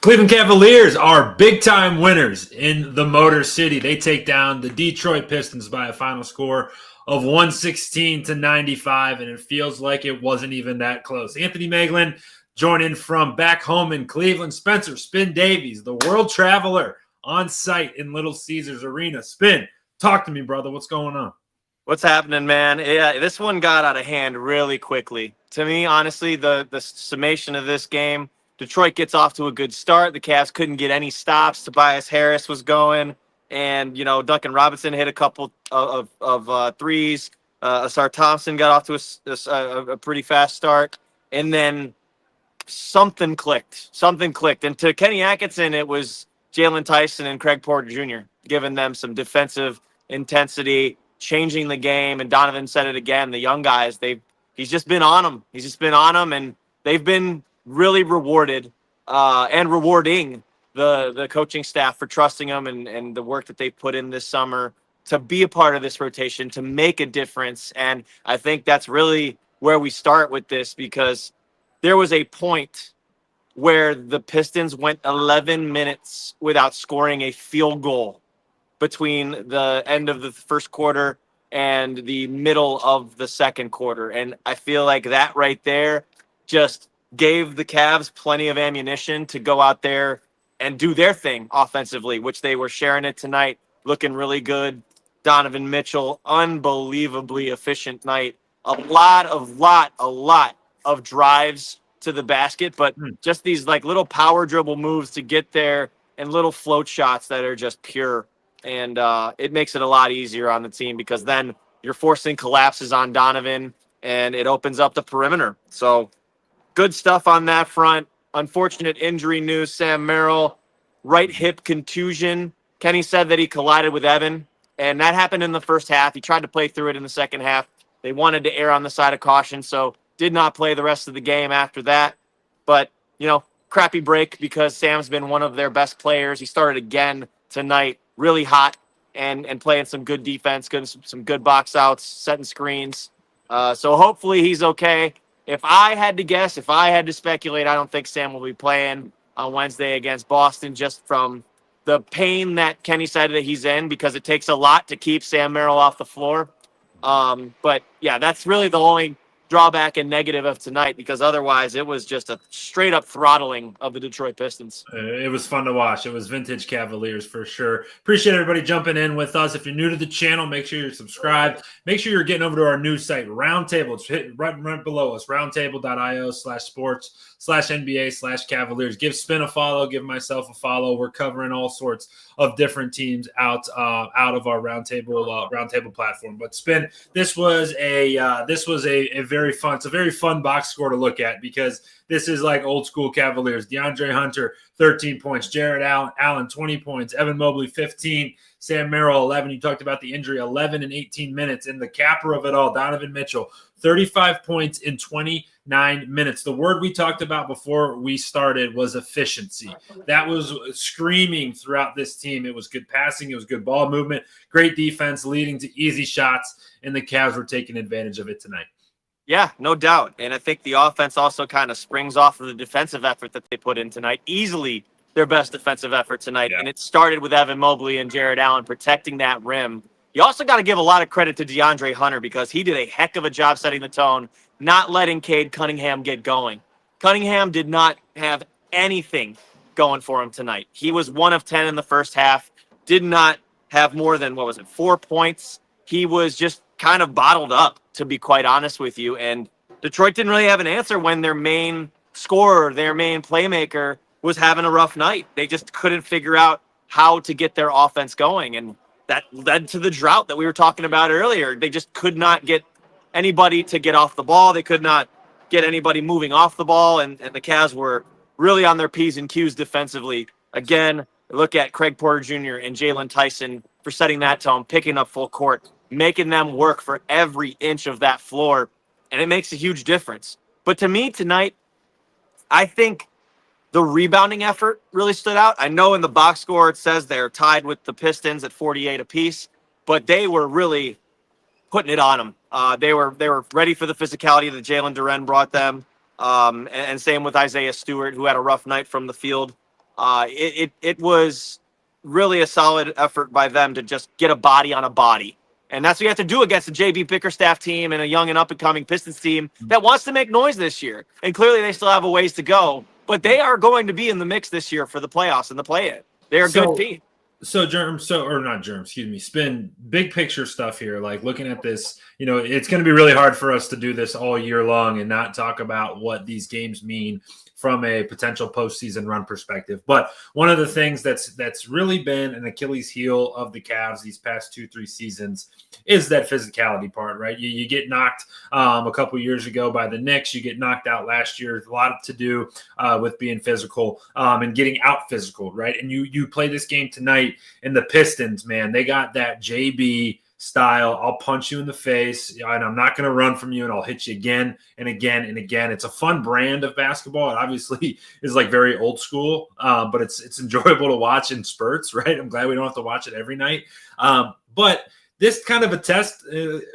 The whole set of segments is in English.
Cleveland Cavaliers are big-time winners in the Motor City. They take down the Detroit Pistons by a final score of 116-95, and it feels like it wasn't even that close. Anthony Moeglin joining from back home in Cleveland. Spencer "Spin" Davies, the world traveler, on site in Little Caesars Arena. Spin, talk to me, brother. What's going on? What's happening, man? Yeah, this one got out of hand really quickly. To me, honestly, the summation of this game, Detroit gets off to a good start. The Cavs couldn't get any stops. Tobias Harris was going, and Duncan Robinson hit a couple of threes. Asar Thompson got off to a pretty fast start, and then something clicked. Something clicked, and to Kenny Atkinson, it was Jalen Tyson and Craig Porter Jr. giving them some defensive intensity, changing the game. And Donovan said it again. The young guys, he's just been on them. He's just been on them, and they've been really rewarded and rewarding the coaching staff for trusting them and the work that they put in this summer to be a part of this rotation, to make a difference. And I think that's really where we start with this, because there was a point where the Pistons went 11 minutes without scoring a field goal between the end of the first quarter and the middle of the second quarter. And I feel like that right there just gave the Cavs plenty of ammunition to go out there and do their thing offensively, which they were sharing it tonight, looking really good. Donovan Mitchell, unbelievably efficient night. A lot of drives to the basket, but just these like little power dribble moves to get there and little float shots that are just pure. And it makes it a lot easier on the team, because then you're forcing collapses on Donovan and it opens up the perimeter. So good stuff on that front. Unfortunate injury news, Sam Merrill, right hip contusion. Kenny said that he collided with Evan, and that happened in the first half. He tried to play through it in the second half. They wanted to err on the side of caution, so did not play the rest of the game after that. But, crappy break, because Sam's been one of their best players. He started again tonight, really hot and playing some good defense, some good box outs, setting screens. So hopefully he's okay. If I had to guess, if I had to speculate, I don't think Sam will be playing on Wednesday against Boston, just from the pain that Kenny said that he's in, because it takes a lot to keep Sam Merrill off the floor. But yeah, that's really the only drawback and negative of tonight, because otherwise it was just a straight up throttling of the Detroit Pistons. It was fun to watch. It was vintage Cavaliers for sure. Appreciate everybody jumping in with us. If you're new to the channel, make sure you're subscribed. Make sure you're getting over to our new site, Roundtable. It's right below us, roundtable.io/sports/NBA/Cavaliers. Give Spin a follow. Give myself a follow. We're covering all sorts of different teams out of our Roundtable platform. But Spin, this was a very fun. It's a very fun box score to look at, because this is like old school Cavaliers. DeAndre Hunter, 13 points. Jared Allen, 20 points. Evan Mobley, 15. Sam Merrill, 11. You talked about the injury, 11 and 18 minutes. And the capper of it all, Donovan Mitchell, 35 points in 29 minutes. The word we talked about before we started was efficiency. That was screaming throughout this team. It was good passing. It was good ball movement. Great defense leading to easy shots. And the Cavs were taking advantage of it tonight. Yeah, no doubt. And I think the offense also kind of springs off of the defensive effort that they put in tonight. Easily their best defensive effort tonight. Yeah. And it started with Evan Mobley and Jared Allen protecting that rim. You also got to give a lot of credit to DeAndre Hunter, because he did a heck of a job setting the tone, not letting Cade Cunningham get going. Cunningham did not have anything going for him tonight. He was 1 of 10 in the first half, did not have more than, 4 points. He was just kind of bottled up, to be quite honest with you. And Detroit didn't really have an answer when their main scorer, their main playmaker, was having a rough night. They just couldn't figure out how to get their offense going. And that led to the drought that we were talking about earlier. They just could not get anybody to get off the ball. They could not get anybody moving off the ball. And the Cavs were really on their P's and Q's defensively. Again, look at Craig Porter Jr. and Jalen Tyson for setting that tone, picking up full court, making them work for every inch of that floor, and it makes a huge difference. But to me tonight, I think the rebounding effort really stood out. I know in the box score it says they're tied with the Pistons at 48 apiece, but they were really putting it on them. They were ready for the physicality that Jalen Duren brought them, and same with Isaiah Stewart, who had a rough night from the field. It was really a solid effort by them to just get a body on a body. And that's what you have to do against a JB Bickerstaff team and a young and up-and-coming Pistons team that wants to make noise this year. And clearly they still have a ways to go, but they are going to be in the mix this year for the playoffs and the play-in. They're a good team. Spin, big picture stuff here. Like looking at this, it's going to be really hard for us to do this all year long and not talk about what these games mean from a potential postseason run perspective. But one of the things that's really been an Achilles heel of the Cavs these past 2-3 seasons is that physicality part, right? You get knocked a couple years ago by the Knicks. You get knocked out last year. A lot to do with being physical and getting out physical, right? And you play this game tonight, and the Pistons, man, they got that JB style. I'll punch you in the face, and I'm not going to run from you, and I'll hit you again and again and again. It's a fun brand of basketball. It obviously is like very old school, but it's enjoyable to watch in spurts, right? I'm glad we don't have to watch it every night. But this kind of a test,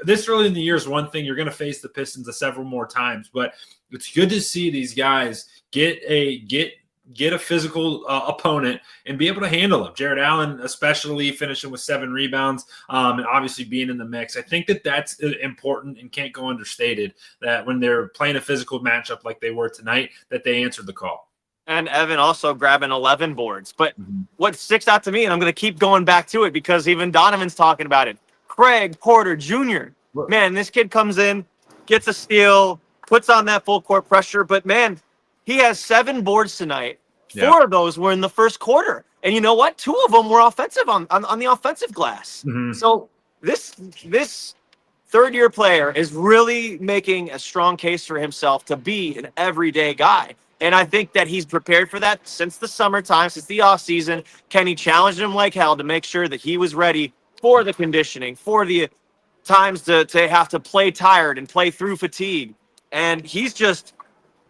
this early in the year is one thing. You're going to face the Pistons several more times, but it's good to see these guys get a physical opponent and be able to handle them. Jared Allen, especially finishing with 7 rebounds and obviously being in the mix. I think that's important and can't go understated that when they're playing a physical matchup like they were tonight, that they answered the call. And Evan also grabbing 11 boards. But what sticks out to me, and I'm going to keep going back to it because even Donovan's talking about it, Craig Porter Jr. Man, this kid comes in, gets a steal, puts on that full court pressure. But, man, he has 7 boards tonight. 4 of those were in the first quarter. And you know what? 2 of them were offensive on the offensive glass. So this third-year player is really making a strong case for himself to be an everyday guy. And I think that he's prepared for that since the summertime, since the offseason. Kenny challenged him like hell to make sure that he was ready for the conditioning, for the times to have to play tired and play through fatigue. And he's just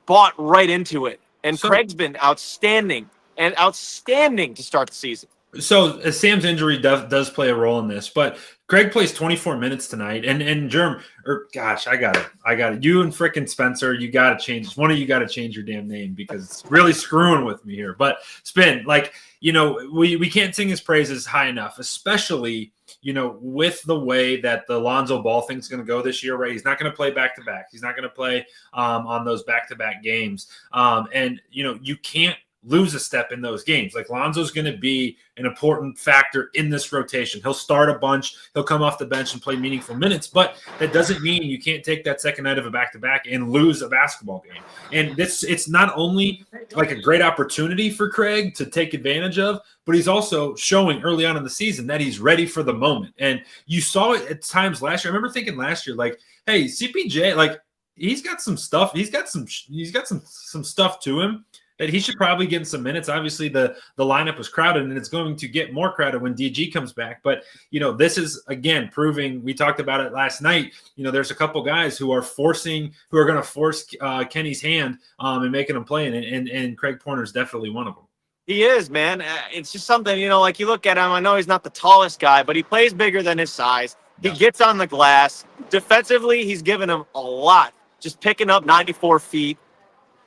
bought right into it. And Craig's been outstanding to start the season. So Sam's injury does play a role in this, but Craig plays 24 minutes tonight, and Germ, I got it. You and frickin' Spencer, you got to change. One of you got to change your damn name because it's really screwing with me here. But Spin, we can't sing his praises high enough, especially with the way that the Lonzo Ball thing's going to go this year, right? He's not going to play back-to-back. He's not going to play on those back-to-back games. You can't lose a step in those games. Like Lonzo's going to be an important factor in this rotation. He'll start a bunch. He'll come off the bench and play meaningful minutes, but that doesn't mean you can't take that second night of a back-to-back and lose a basketball game. And it's not only like a great opportunity for Craig to take advantage of, but he's also showing early on in the season that he's ready for the moment. And you saw it at times last year. I remember thinking last year, like, hey, CPJ, he's got some stuff. He's got some stuff to him that he should probably get in some minutes. Obviously, the lineup was crowded, and it's going to get more crowded when DG comes back. But, this is, again, proving – we talked about it last night. There's a couple guys who are going to force Kenny's hand and making him play, and Craig Porter is definitely one of them. He is, man. It's just something, you look at him. I know he's not the tallest guy, but he plays bigger than his size. He gets on the glass. Defensively, he's given him a lot, just picking up 94 feet.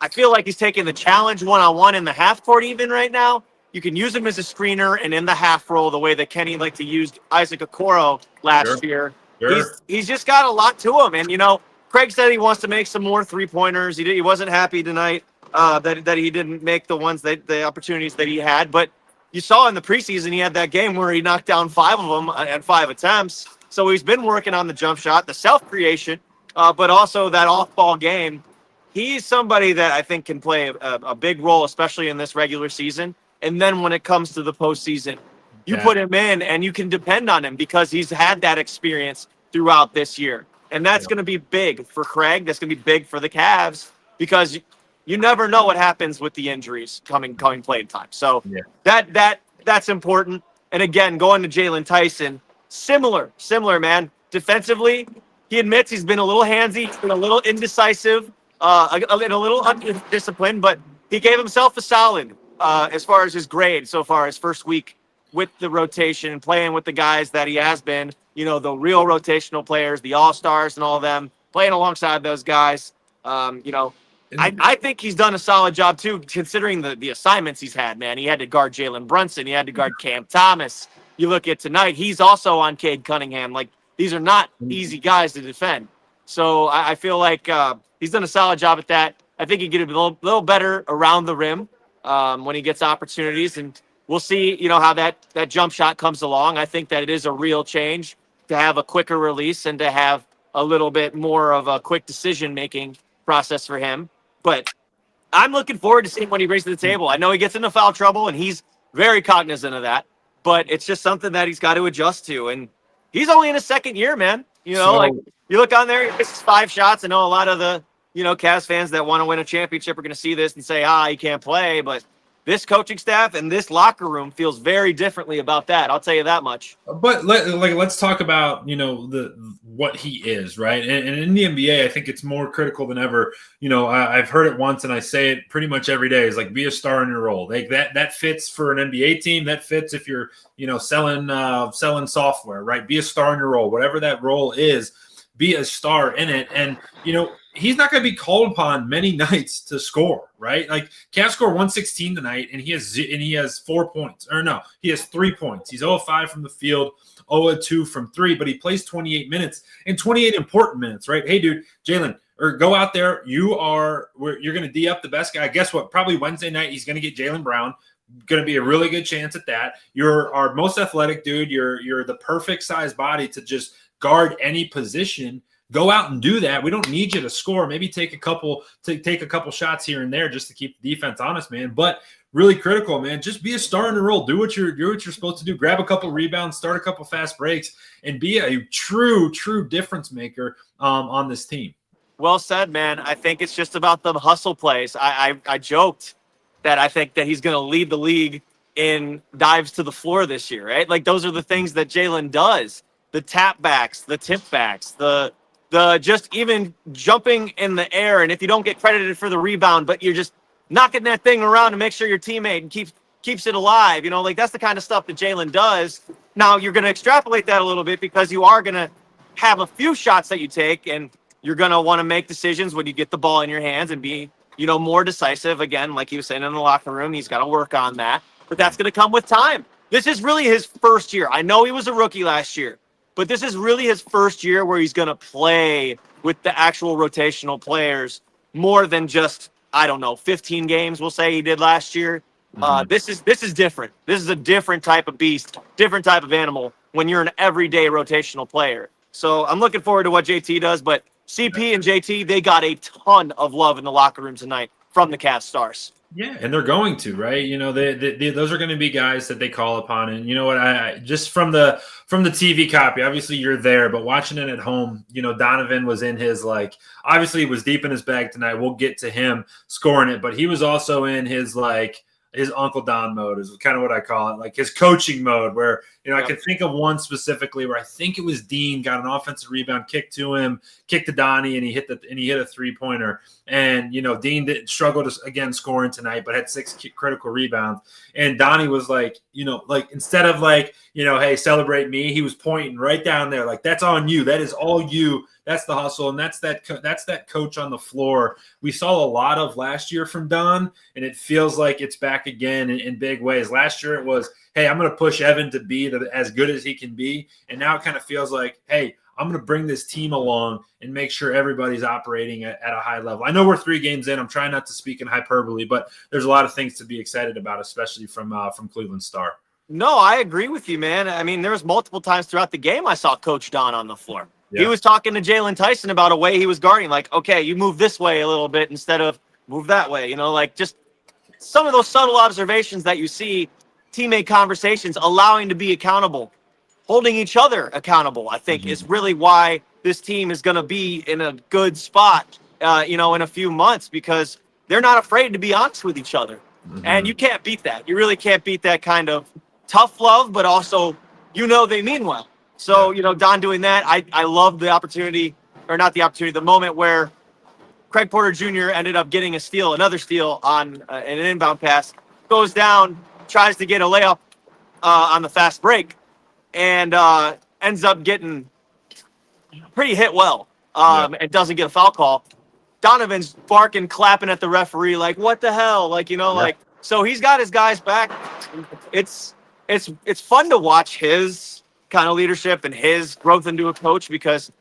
I feel like he's taking the challenge one-on-one in the half court even right now. You can use him as a screener and in the half roll the way that Kenny liked to use Isaac Okoro last year. Sure. He's just got a lot to him. And, Craig said he wants to make some more three-pointers. He wasn't happy tonight that he didn't make the opportunities that he had. But you saw in the preseason he had that game where he knocked down 5 of them at 5 attempts. So he's been working on the jump shot, the self-creation, but also that off-ball game. He's somebody that I think can play a big role, especially in this regular season. And then when it comes to the postseason, you put him in and you can depend on him because he's had that experience throughout this year. And that's going to be big for Craig. That's going to be big for the Cavs because you never know what happens with the injuries coming playing time. So that's important. And again, going to Jalen Tyson, similar, man. Defensively, he admits he's been a little handsy, he's been a little indecisive. A little undisciplined, but he gave himself a solid as far as his grade so far his first week with the rotation and playing with the guys that he has been, the real rotational players, the all-stars and all of them, playing alongside those guys. I think he's done a solid job too, considering the assignments he's had, man. He had to guard Jalen Brunson. He had to guard Cam Thomas. You look at tonight, he's also on Cade Cunningham. Like, these are not easy guys to defend. So I feel like he's done a solid job at that. I think he can get a little better around the rim when he gets opportunities. And we'll see, how that jump shot comes along. I think that it is a real change to have a quicker release and to have a little bit more of a quick decision-making process for him. But I'm looking forward to seeing what he brings to the table. I know he gets into foul trouble, and he's very cognizant of that. But it's just something that he's got to adjust to. And he's only in his second year, man. Like, you look on there, he misses 5 shots. I know a lot of the, Cavs fans that want to win a championship are going to see this and say, he can't play. But this coaching staff and this locker room feels very differently about that. I'll tell you that much. But let's talk about, what he is, right? And in the NBA, I think it's more critical than ever. I've heard it once and I say it pretty much every day, is like, be a star in your role. Like that fits for an NBA team. That fits if you're, selling software, right? Be a star in your role, whatever that role is, be a star in it. And, he's not going to be called upon many nights to score, right? Like, Cavs score 116 tonight, and he has 4 points. Or no, he has 3 points. He's 0 of 5 from the field, 0 of 2 from 3, but he plays 28 minutes and 28 important minutes, right? Hey, dude, Jalen, or go out there. You're going to D up the best guy. Guess what? Probably Wednesday night he's going to get Jaylen Brown. Going to be a really good chance at that. You're our most athletic dude. You're the perfect size body to just guard any position. Go out and do that. We don't need you to score. Maybe take a couple shots here and there just to keep the defense honest, man. But really critical, man. Just be a star in the role. Do what you're supposed to do. Grab a couple rebounds, start a couple fast breaks, and be a true difference maker on this team. Well said, man. I think it's just about the hustle plays. I joked that I think that he's going to lead the league in dives to the floor this year, right? Like, those are the things that Jalen does. The tap backs, the tip backs, the just even jumping in the air. And if you don't get credited for the rebound, but you're just knocking that thing around to make sure your teammate keeps it alive, like, that's the kind of stuff that Jalen does. Now, you're going to extrapolate that a little bit because you are going to have a few shots that you take, and you're going to want to make decisions when you get the ball in your hands and be, more decisive. Again, like he was saying in the locker room, he's got to work on that. But that's going to come with time. This is really his first year. I know he was a rookie last year, but this is really his first year where he's going to play with the actual rotational players more than just, 15 games, we'll say he did last year. This is different. This is a different type of beast, different type of animal when you're an everyday rotational player. So I'm looking forward to what JT does, but CP and JT, they got a ton of love in the locker room tonight from the Cavs stars. Yeah, and they're going to, right? Those are going to be guys that they call upon. And you know what? I just from the TV copy, obviously you're there, but watching it at home, Donovan was in his, obviously he was deep in his bag tonight. We'll get to him scoring it, but he was also in his his Uncle Don mode is kind of what I call it, like his coaching mode, where I can think of one specifically where I think it was Dean got an offensive rebound, kicked to Donnie, and he hit a 3-pointer. And Dean didn't struggle to again scoring tonight, but had 6 critical rebounds. And Donnie was instead of hey, celebrate me, he was pointing right down there, like, that's on you. That is all you. That's the hustle, and that's that coach on the floor we saw a lot of last year from Don, and it feels like it's back again in big ways. Last year it was, hey, I'm going to push Evan to be as good as he can be, and now it kind of feels like, hey, I'm going to bring this team along and make sure everybody's operating at a high level. I know we're 3 games in. I'm trying not to speak in hyperbole, but there's a lot of things to be excited about, especially from Cleveland Star. No, I agree with you, man. I mean, there was multiple times throughout the game I saw Coach Don on the floor. Yeah. He was talking to Jalen Tyson about a way he was guarding, like, okay, you move this way a little bit instead of move that way. Just some of those subtle observations that you see, teammate conversations, allowing to be accountable, holding each other accountable, I think is really why this team is going to be in a good spot, in a few months, because they're not afraid to be honest with each other. And you can't beat that. You really can't beat that kind of tough love, but also, they mean well. So, Don doing that, I love the opportunity, or not the opportunity, the moment where Craig Porter Jr. ended up getting another steal on an inbound pass, goes down, tries to get a layup on the fast break, and ends up getting pretty hit well, and doesn't get a foul call. Donovan's barking, clapping at the referee, like, what the hell? Like, like, so he's got his guys back. It's fun to watch his kind of leadership and his growth into a coach, because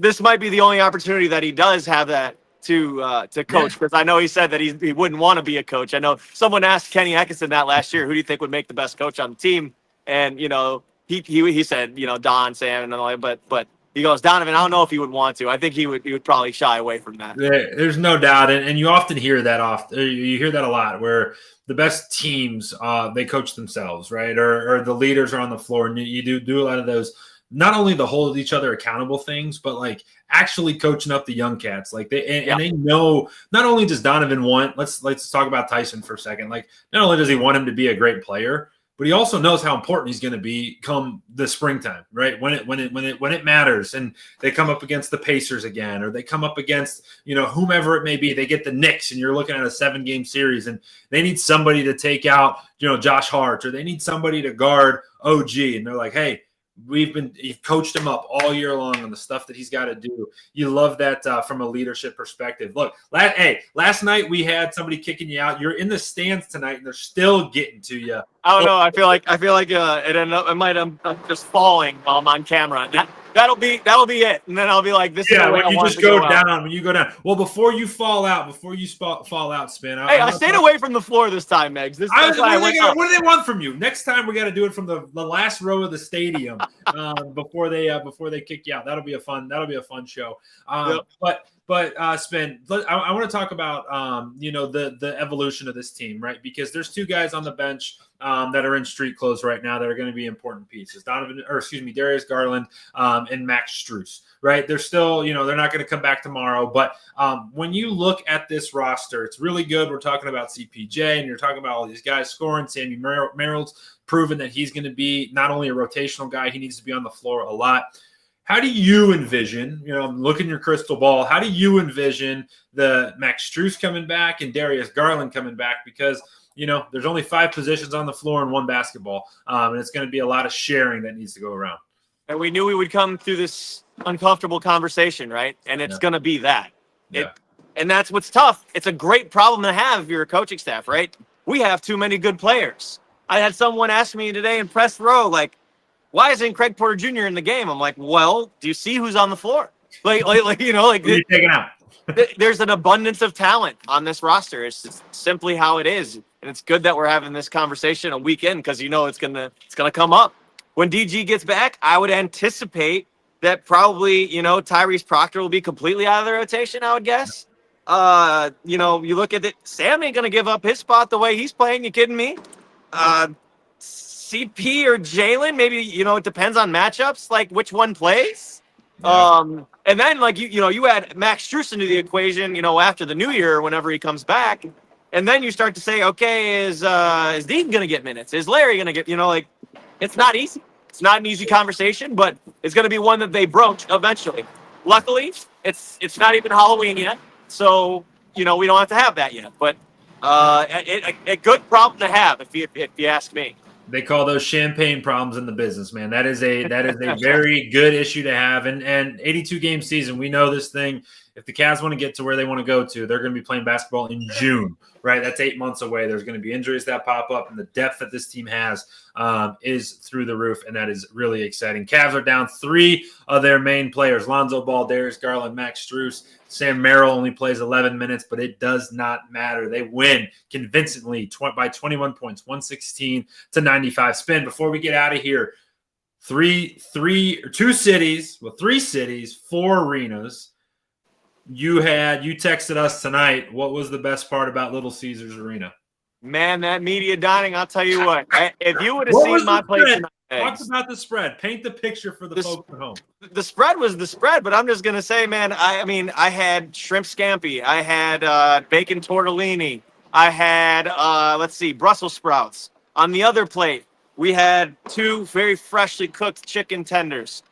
this might be the only opportunity that he does have that to coach. Because I know he said that he wouldn't want to be a coach. I know someone asked Kenny Atkinson that last year, who do you think would make the best coach on the team? And, he said, Don, Sam, and all that, but he goes, Donovan, I don't know if he would want to. I think he would probably shy away from that. There's no doubt, and you often hear that you hear that a lot, where the best teams they coach themselves, right? Or the leaders are on the floor, and you do a lot of those. Not only the hold each other accountable things, but like actually coaching up the young cats. Like and they know. Not only does Donovan want, let's talk about Tyson for a second. Like, not only does he want him to be a great player, but he also knows how important he's going to be come the springtime, right? When it matters, and they come up against the Pacers again, or they come up against, whomever it may be. They get the Knicks, and you're looking at a 7-game series, and they need somebody to take out, Josh Hart, or they need somebody to guard OG, and they're like, hey, you've coached him up all year long on the stuff that he's got to do. You love that from a leadership perspective. Look, last night we had somebody kicking you out. You're in the stands tonight, and they're still getting to you. I don't know. I feel like it might end up just falling while I'm on camera. That'll be it, and then I'll be like, "This is the way when you just go down. Out. When you go down. Well, before you fall out, Spin. I stayed away from the floor this time, Megs. What do they want from you? Next time we got to do it from the last row of the stadium before they kick you out. That'll be a fun show. But Spin, I want to talk about the evolution of this team, right? Because there's 2 guys on the bench that are in street clothes right now that are going to be important pieces. Darius Garland and Max Strus, right? They're still, they're not going to come back tomorrow. But when you look at this roster, it's really good. We're talking about CPJ, and you're talking about all these guys scoring. Sammy Merrill's proven that he's going to be not only a rotational guy, he needs to be on the floor a lot. How do you envision, look in your crystal ball, how do you envision the Max Strus coming back and Darius Garland coming back? Because, there's only 5 positions on the floor in one basketball, and it's going to be a lot of sharing that needs to go around. And we knew we would come through this uncomfortable conversation, right? And it's going to be that. And that's what's tough. It's a great problem to have if you're a coaching staff, right? We have too many good players. I had someone ask me today in press row, like, why isn't Craig Porter Jr. in the game? I'm like, well, do you see who's on the floor? Who are you taking out? There's an abundance of talent on this roster. It's just simply how it is. And it's good that we're having this conversation a week in, because it's gonna come up. When DG gets back, I would anticipate that probably, Tyrese Proctor will be completely out of the rotation, I would guess. You look at it, Sam ain't gonna give up his spot the way he's playing. You kidding me? CP or Jalen, maybe, it depends on matchups, like which one plays. Yeah. And then you add Max Strus into the equation, after the new year, whenever he comes back. And then you start to say, okay, is Dean going to get minutes? Is Larry going to get, it's not easy. It's not an easy conversation, but it's going to be one that they broach eventually. Luckily, it's not even Halloween yet. So, we don't have to have that yet, but a good problem to have if you ask me. They call those champagne problems in the business, man. That is a very good issue to have. And 82-game season, we know this thing. If the Cavs want to get to where they want to go to, they're going to be playing basketball in June, right? That's 8 months away. There's going to be injuries that pop up, and the depth that this team has is through the roof, and that is really exciting. Cavs are down 3 of their main players: Lonzo Ball, Darius Garland, Max Strus. Sam Merrill only plays 11 minutes, but it does not matter. They win convincingly by 21 points, 116-95. Spin, before we get out of here, 3 cities, 4 arenas. You texted us tonight. What was the best part about Little Caesars Arena? Man, that media dining, I'll tell you what. If you would have seen my place tonight. Talk about the spread. Paint the picture for the folks at home. The spread was the spread, but I'm just going to say, man, I had shrimp scampi. I had bacon tortellini. I had, Brussels sprouts. On the other plate, we had 2 very freshly cooked chicken tenders,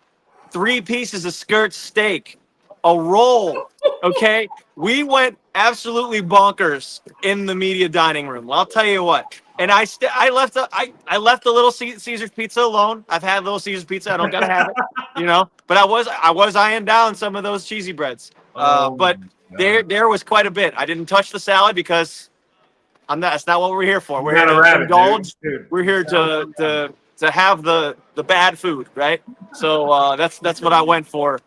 3 pieces of skirt steak, a roll, okay? We went absolutely bonkers in the media dining room. I'll tell you what. And I left the Little Caesars pizza alone. I've had Little Caesars pizza. I don't gotta have it, But I was eyeing down some of those cheesy breads. But there was quite a bit. I didn't touch the salad because that's not what we're here for. We're here to indulge. We're here to have the bad food, right? So that's what I went for.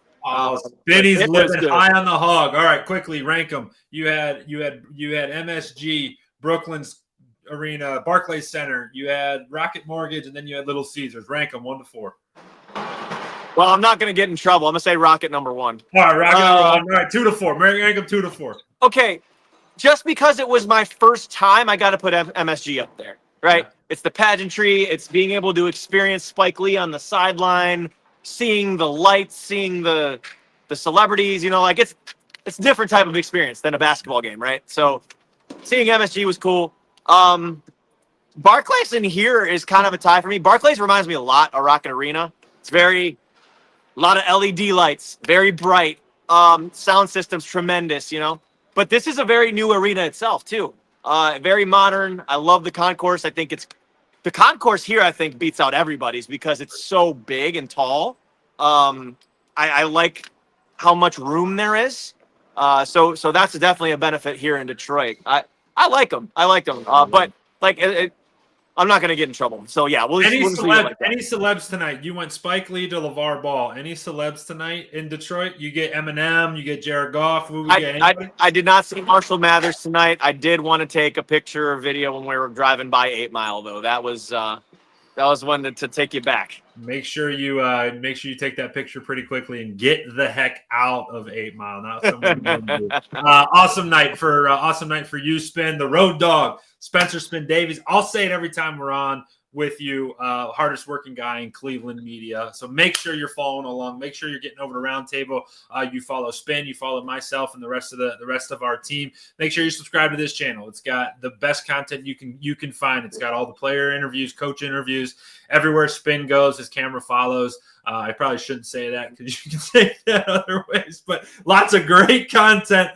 Benny's living high on the hog. All right, quickly rank them. You had MSG, Brooklyn's Arena, Barclays Center. You had Rocket Mortgage, and then you had Little Caesars. Rank them 1 to 4. Well, I'm not going to get in trouble. I'm going to say Rocket number 1. All right, Rocket number 1. All right, 2 to 4. Rank them 2 to 4. Okay, just because it was my first time, I got to put MSG up there, right? Yeah. It's the pageantry. It's being able to experience Spike Lee on the sideline, seeing the lights, seeing the celebrities. Like it's a different type of experience than a basketball game, right? So seeing MSG was cool. Barclays in here is kind of a tie for me. Barclays reminds me a lot of Rocket Arena. It's a lot of LED lights, very bright. Sound system's tremendous, But this is a very new arena itself, too. Very modern. I love the concourse. I think the concourse here, I think, beats out everybody's because it's so big and tall. I like how much room there is. So that's definitely a benefit here in Detroit. I like them. But I'm not going to get in trouble. So yeah, any celebs tonight? You went Spike Lee to LeVar Ball. Any celebs tonight in Detroit? You get Eminem. You get Jared Goff. I did not see Marshall Mathers tonight. I did want to take a picture or video when we were driving by 8 Mile though. That was one to take you back. Make sure you take that picture pretty quickly and get the heck out of 8 Mile. Not someone awesome night for you, Spin, the road dog, Spencer Spin Davies. I'll say it every time we're on with you, hardest working guy in Cleveland media. So make sure you're following along. Make sure you're getting over to Roundtable. You follow Spin, you follow myself and the rest of our team. Make sure you subscribe to this channel. It's got the best content you can find. It's got all the player interviews, coach interviews, everywhere Spin goes, his camera follows. I probably shouldn't say that because you can say that other ways, but lots of great content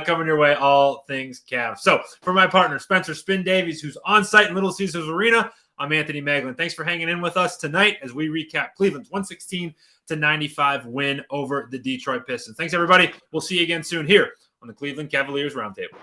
coming your way, all things Cavs. So for my partner, Spencer Spin Davies, who's on site in Little Caesars Arena, I'm Anthony Moeglin. Thanks for hanging in with us tonight as we recap Cleveland's 116-95 win over the Detroit Pistons. Thanks, everybody. We'll see you again soon here on the Cleveland Cavaliers Roundtable.